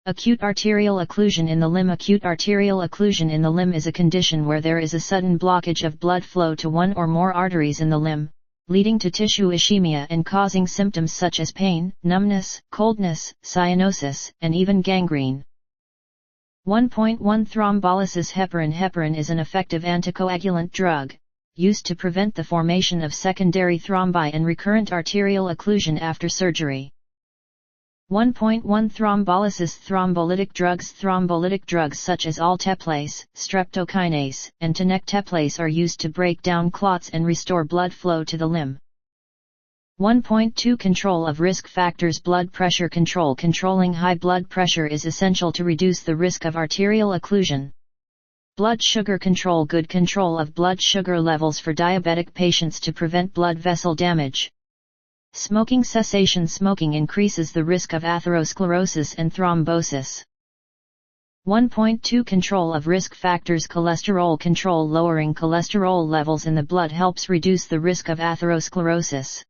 Acute arterial occlusion in the limb. Acute arterial occlusion in the limb is a condition where there is a sudden blockage of blood flow to one or more arteries in the limb, leading to tissue ischemia and causing symptoms such as pain, numbness, coldness, cyanosis, and even gangrene. 1.1 Thrombolysis. Heparin. Heparin is an effective anticoagulant drug, used to prevent the formation of secondary thrombi and recurrent arterial occlusion after surgery. 1.1 Thrombolysis. Thrombolytic drugs. Thrombolytic drugs such as alteplase, streptokinase, and tenecteplase are used to break down clots and restore blood flow to the limb. 1.2 Control of risk factors. Blood pressure control. Controlling high blood pressure is essential to reduce the risk of arterial occlusion. Blood sugar control. Good control of blood sugar levels for diabetic patients to prevent blood vessel damage. Smoking cessation. Smoking increases the risk of atherosclerosis and thrombosis. 1.2 Control of risk factors. Cholesterol control. Lowering cholesterol levels in the blood helps reduce the risk of atherosclerosis.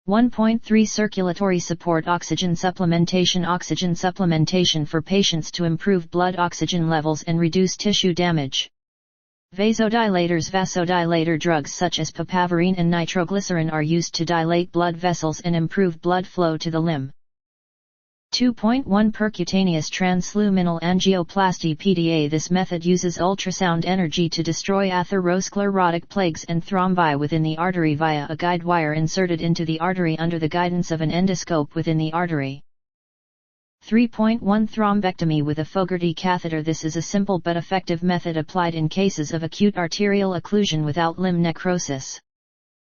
1.3 Circulatory support. Oxygen supplementation. Oxygen supplementation for patients to improve blood oxygen levels and reduce tissue damage. Vasodilators. Vasodilator drugs such as papaverine and nitroglycerin are used to dilate blood vessels and improve blood flow to the limb. 2.1 Percutaneous transluminal angioplasty (PDA). This method uses ultrasound energy to destroy atherosclerotic plaques and thrombi within the artery via a guide wire inserted into the artery under the guidance of an endoscope within the artery. 3.1 Thrombectomy with a Fogarty catheter. This is a simple but effective method applied in cases of acute arterial occlusion without limb necrosis.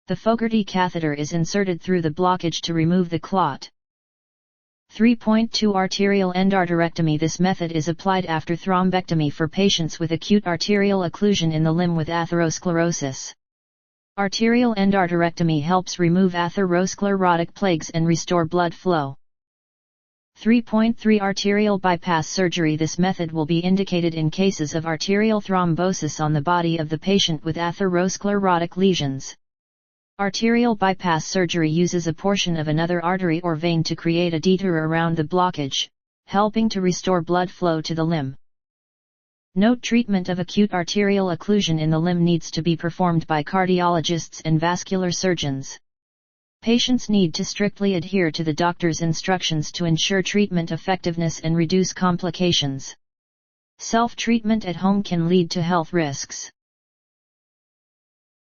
The Fogarty catheter is inserted through the blockage to remove the clot. 3.2 Arterial endarterectomy. This method is applied after thrombectomy for patients with acute arterial occlusion in the limb with atherosclerosis. Arterial endarterectomy helps remove atherosclerotic plaques and restore blood flow. 3.3 Arterial bypass surgery. This method will be indicated in cases of arterial thrombosis on the body of the patient with atherosclerotic lesions. Arterial bypass surgery uses a portion of another artery or vein to create a detour around the blockage, helping to restore blood flow to the limb. Note: treatment of acute arterial occlusion in the limb needs to be performed by cardiologists and vascular surgeons. Patients need to strictly adhere to the doctor's instructions to ensure treatment effectiveness and reduce complications. Self-treatment at home can lead to health risks.